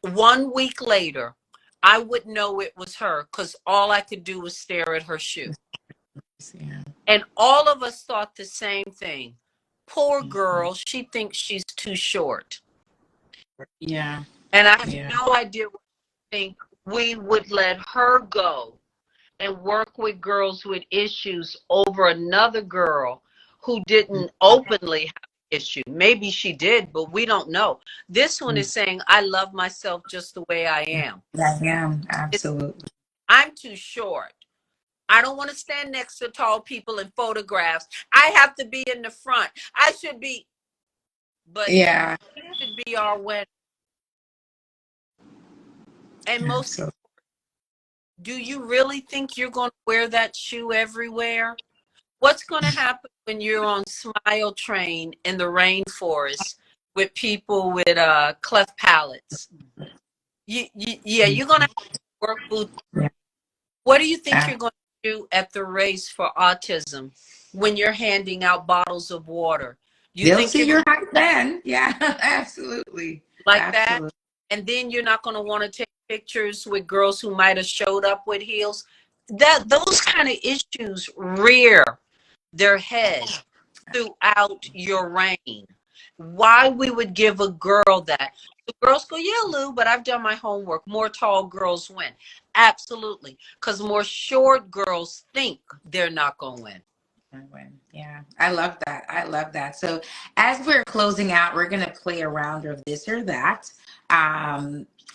[SPEAKER 2] 1 week later, I would know it was her because all I could do was stare at her shoe. Yeah. And all of us thought the same thing. Poor girl, she thinks she's too short.
[SPEAKER 1] Yeah.
[SPEAKER 2] And I have no idea what you think we would let her go and work with girls with issues over another girl who didn't openly have an issue. Maybe she did, but we don't know. This one is saying, I love myself just the way I am.
[SPEAKER 1] I am, absolutely.
[SPEAKER 2] I'm too short. I don't want to stand next to tall people in photographs. I have to be in the front. I should be, but it should be our winner. And most, do you really think you're going to wear that shoe everywhere? What's going to happen when you're on Smile Train in the rainforest with people with cleft palates? You're going to have to work boots. What do you think you're going to do at the race for autism when you're handing out bottles of water?
[SPEAKER 1] They'll see your height then. Yeah, absolutely.
[SPEAKER 2] Like that? And then you're not going to want to take pictures with girls who might have showed up with heels. Those kind of issues rear their head throughout your reign. Why we would give a girl that? The girls go, yeah, Lou, but I've done my homework. More tall girls win. Absolutely. Because more short girls think they're not going to win.
[SPEAKER 1] Yeah, I love that. I love that. So as we're closing out, we're going to play a round of this or that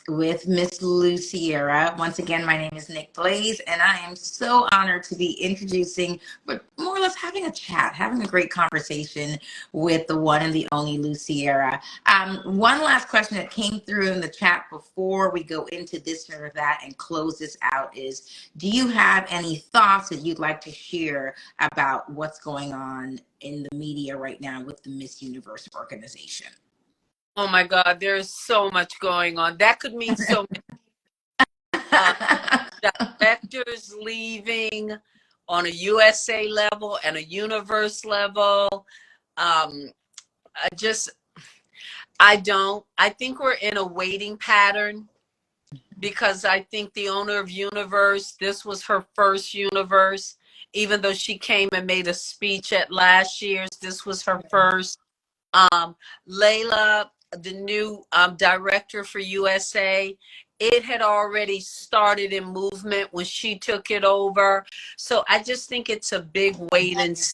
[SPEAKER 1] with Miss Luciera. Once again, my name is Nick Blaze, and I am so honored to be introducing, but more or less having a chat, having a great conversation with the one and the only Luciera. One last question that came through in the chat before we go into this or that and close this out is, do you have any thoughts that you'd like to share about what's going on in the media right now with the Miss Universe organization?
[SPEAKER 2] Oh my God, there's so much going on. That could mean so many directors leaving on a USA level and a universe level. I think we're in a waiting pattern. because I think the owner of Universe, this was her first Universe. Even though she came and made a speech at last year's, this was her first. Layla, the new director for USA, it had already started in movement when she took it over. So I just think it's a big wait and see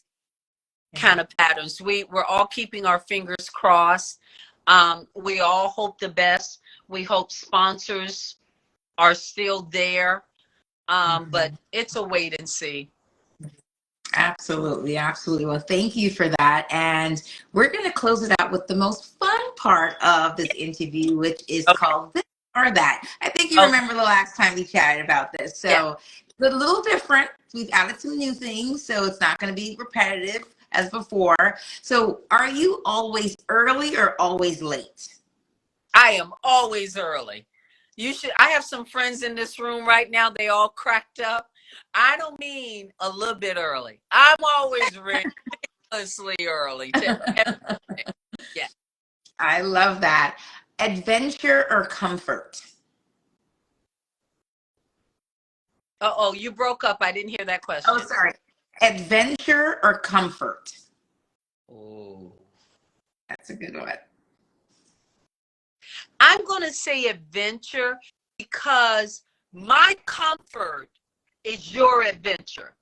[SPEAKER 2] kind of patterns. We're all keeping our fingers crossed. We all hope the best. We hope sponsors are still there. But it's a wait and see.
[SPEAKER 1] Absolutely, absolutely. Well, thank you for that. And we're going to close it out with the most fun part of this interview, which is
[SPEAKER 2] Okay.
[SPEAKER 1] called This or That. I think you
[SPEAKER 2] Okay.
[SPEAKER 1] remember the last time we chatted about this. So
[SPEAKER 2] Yeah.
[SPEAKER 1] it's a little different. We've added some new things, so it's not going to be repetitive as before. So are you always early or always late?
[SPEAKER 2] I am always early. I have some friends in this room right now. They all cracked up. I don't mean a little bit early. I'm always ridiculously early to everything. Yeah.
[SPEAKER 1] I love that. Adventure or comfort?
[SPEAKER 2] Oh, you broke up. I didn't hear that
[SPEAKER 1] Oh,
[SPEAKER 2] question.
[SPEAKER 1] sorry. Adventure or comfort?
[SPEAKER 2] Oh.
[SPEAKER 1] That's a good one.
[SPEAKER 2] I'm going to say adventure because my comfort is your adventure.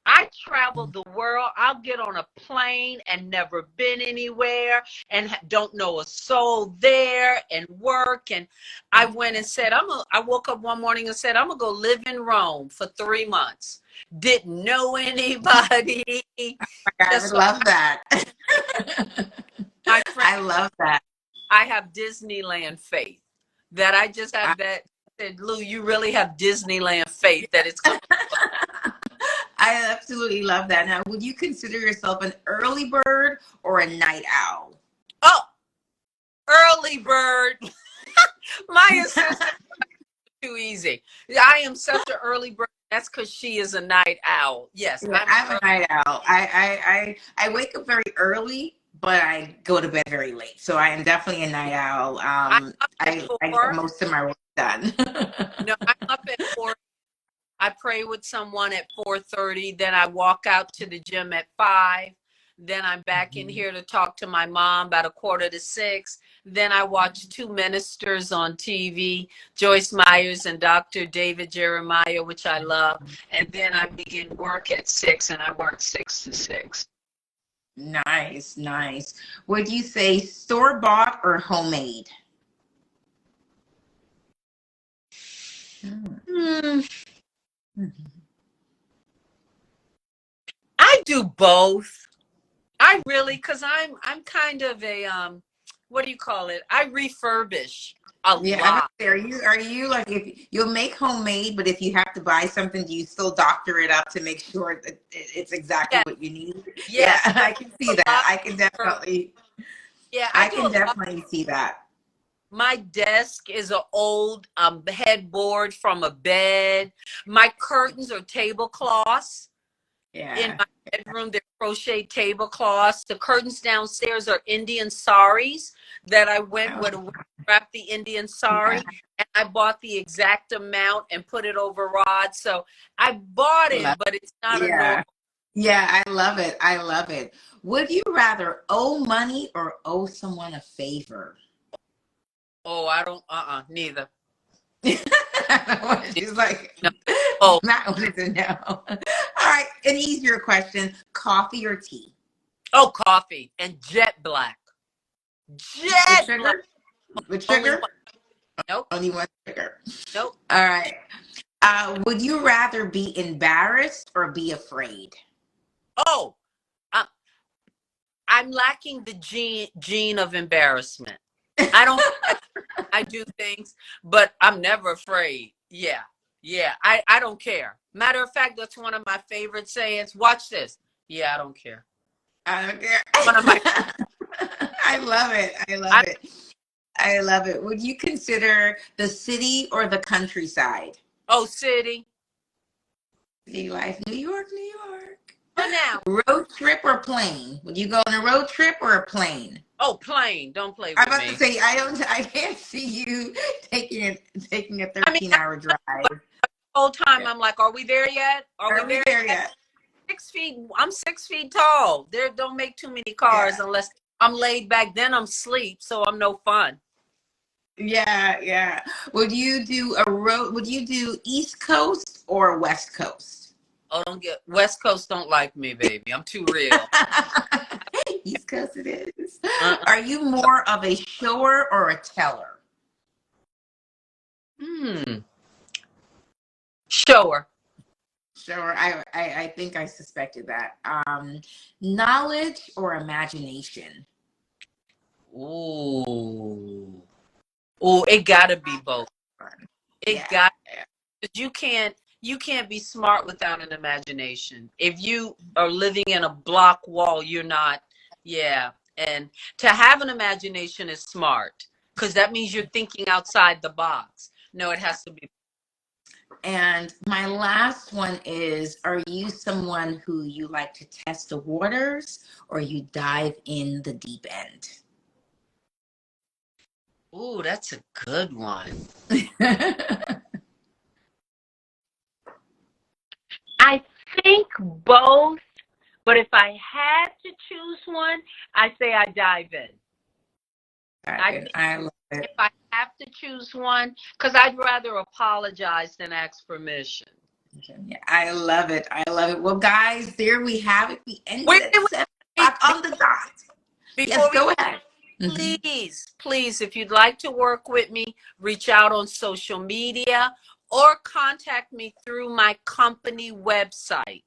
[SPEAKER 2] I traveled the world. I'll get on a plane and never been anywhere and don't know a soul there and work. And I went and said, I woke up one morning and said, I'm going to go live in Rome for 3 months. Didn't know anybody.
[SPEAKER 1] I would love that.
[SPEAKER 2] My friend,
[SPEAKER 1] I love that.
[SPEAKER 2] I have Disneyland faith that I just have that. Said, Lou, you really have Disneyland faith that it's going to.
[SPEAKER 1] I absolutely love that. Now, would you consider yourself an early bird or a night owl?
[SPEAKER 2] Oh, early bird. My assistant too easy. I am such an early bird. That's because she is a night owl. Yes,
[SPEAKER 1] Yeah, I'm a night owl. I wake up very early, but I go to bed very late. So I am definitely a night owl.
[SPEAKER 2] I'm up at
[SPEAKER 1] I get
[SPEAKER 2] 4.
[SPEAKER 1] most of my work done.
[SPEAKER 2] No, I'm up at 4. I pray with someone at 4:30. Then I walk out to the gym at 5. Then I'm back in here to talk to my mom about 5:45. Then I watch 2 ministers on TV, Joyce Myers and Dr. David Jeremiah, which I love. And then I begin work at 6, and I work 6 to 6.
[SPEAKER 1] Nice, nice. Would you say store-bought or homemade?
[SPEAKER 2] Hmm. I do both. I really, because I'm kind of a what do you call it? I refurbish a
[SPEAKER 1] Yeah, I
[SPEAKER 2] lot.
[SPEAKER 1] say, are you like, if you'll make homemade, but if you have to buy something, do you still doctor it up to make sure that it's exactly
[SPEAKER 2] Yeah,
[SPEAKER 1] what you need? Yeah,
[SPEAKER 2] yes,
[SPEAKER 1] I can see
[SPEAKER 2] a
[SPEAKER 1] that.
[SPEAKER 2] lot yeah, I
[SPEAKER 1] I
[SPEAKER 2] do a
[SPEAKER 1] can
[SPEAKER 2] lot.
[SPEAKER 1] definitely see that.
[SPEAKER 2] My desk is an old headboard from a bed. My curtains are tablecloths. In
[SPEAKER 1] Yeah.
[SPEAKER 2] my bedroom, they're crochet tablecloths. The curtains downstairs are Indian saris that I went
[SPEAKER 1] Oh,
[SPEAKER 2] with a wrap the Indian
[SPEAKER 1] yeah.
[SPEAKER 2] sari, and I bought the exact amount and put it over rod. So I bought it, but it's not a normal.
[SPEAKER 1] Yeah. Yeah, I love it. I love it. Would you rather owe money or owe someone a favor?
[SPEAKER 2] Oh, I don't. Neither.
[SPEAKER 1] She's like,
[SPEAKER 2] No. Oh,
[SPEAKER 1] that one is a no. All right, an easier question: coffee or tea?
[SPEAKER 2] oh, coffee and jet black.
[SPEAKER 1] With
[SPEAKER 2] Jet black.
[SPEAKER 1] sugar? With
[SPEAKER 2] Only
[SPEAKER 1] sugar?
[SPEAKER 2] one. Nope.
[SPEAKER 1] Only one sugar.
[SPEAKER 2] Nope.
[SPEAKER 1] All right. Would you rather be embarrassed or be afraid?
[SPEAKER 2] Oh, uh, I'm lacking the gene of embarrassment. I don't. I do things, but I'm never afraid. Yeah. Yeah. I don't care. Matter of fact, that's one of my favorite sayings. Watch this. Yeah, I don't care.
[SPEAKER 1] I don't care.
[SPEAKER 2] One of my
[SPEAKER 1] I love it. I love
[SPEAKER 2] I,
[SPEAKER 1] it. I love it. Would you consider the city or the countryside?
[SPEAKER 2] oh, city.
[SPEAKER 1] City life, New York, New York.
[SPEAKER 2] now.
[SPEAKER 1] Road trip or plane? Would you go on a road trip or a plane?
[SPEAKER 2] Oh, plane. Don't play
[SPEAKER 1] I'm
[SPEAKER 2] with
[SPEAKER 1] about
[SPEAKER 2] me.
[SPEAKER 1] to say I can't see you taking a
[SPEAKER 2] I mean,
[SPEAKER 1] 13-hour drive.
[SPEAKER 2] the whole time
[SPEAKER 1] Yeah.
[SPEAKER 2] I'm like, are we there yet?
[SPEAKER 1] Are we there yet?
[SPEAKER 2] 6 feet. I'm 6 feet tall. There don't make too many cars
[SPEAKER 1] Yeah.
[SPEAKER 2] unless I'm laid back. Then I'm asleep, so I'm no fun.
[SPEAKER 1] Yeah. Would you do East Coast or West Coast?
[SPEAKER 2] Oh, don't get West Coast don't like me, baby. I'm too real.
[SPEAKER 1] East Coast it is.
[SPEAKER 2] Uh-uh.
[SPEAKER 1] Are you more of a shower or a teller?
[SPEAKER 2] Shower.
[SPEAKER 1] Shower. I think I suspected that. Knowledge or imagination?
[SPEAKER 2] Ooh. Ooh, it gotta be both. It
[SPEAKER 1] Yeah.
[SPEAKER 2] got you can't be smart without an imagination. If you are living in a block wall, you're not. Yeah. And to have an imagination is smart because that means you're thinking outside the box. No, it has to be.
[SPEAKER 1] And my last one is, are you someone who you like to test the waters or you dive in the deep end?
[SPEAKER 2] Ooh, that's a good one. I think both, but if I had to choose one, I say I dive in.
[SPEAKER 1] I love it.
[SPEAKER 2] If I have to choose one, because I'd rather apologize than ask permission.
[SPEAKER 1] Yeah, I love it. I love it. Well, guys, there we have it. We ended
[SPEAKER 2] Wait,
[SPEAKER 1] at 7 o'clock on the dot. Yes, go ahead.
[SPEAKER 2] please, if you'd like to work with me, reach out on social media or contact me through my company website,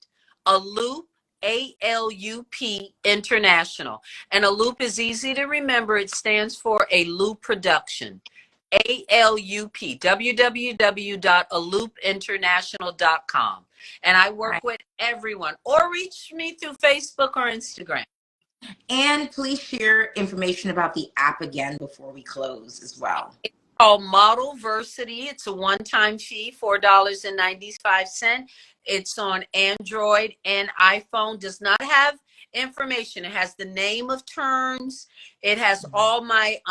[SPEAKER 2] Aloop, A-L-U-P International. And Aloop is easy to remember. It stands for A Loop Production. A-L-U-P, www.aloopinternational.com. And I work with everyone. Or reach me through Facebook or Instagram.
[SPEAKER 1] And please share information about the app again before we close as well.
[SPEAKER 2] It's called Modelversity. It's a one-time fee, $4.95. It's on Android and iPhone. Does not have information. It has the name of turns. It has all my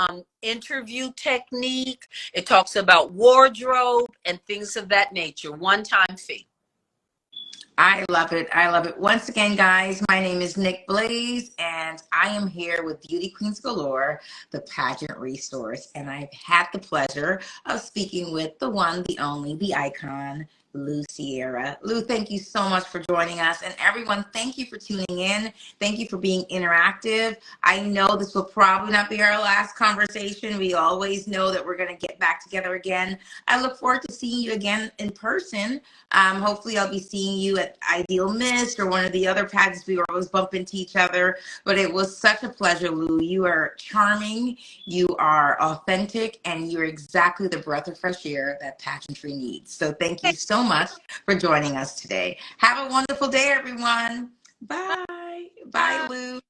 [SPEAKER 2] interview technique. It talks about wardrobe and things of that nature. One-time fee.
[SPEAKER 1] I love it. I love it. Once again, guys, my name is Nick Blaze, and I am here with Beauty Queens Galore, the pageant resource. And I've had the pleasure of speaking with the one, the only, the icon, Lou Sierra. Lou, thank you so much for joining us. And everyone, thank you for tuning in. Thank you for being interactive. I know this will probably not be our last conversation. We always know that we're going to get back together again. I look forward to seeing you again in person. Hopefully I'll be seeing you at Ideal Miss or one of the other pageants. We always bump into each other, but it was such a pleasure, Lou. You are charming, you are authentic, and you're exactly the breath of fresh air that pageantry needs. So thank you so much for joining us today. Have a wonderful day, everyone. Bye. Bye, Lou.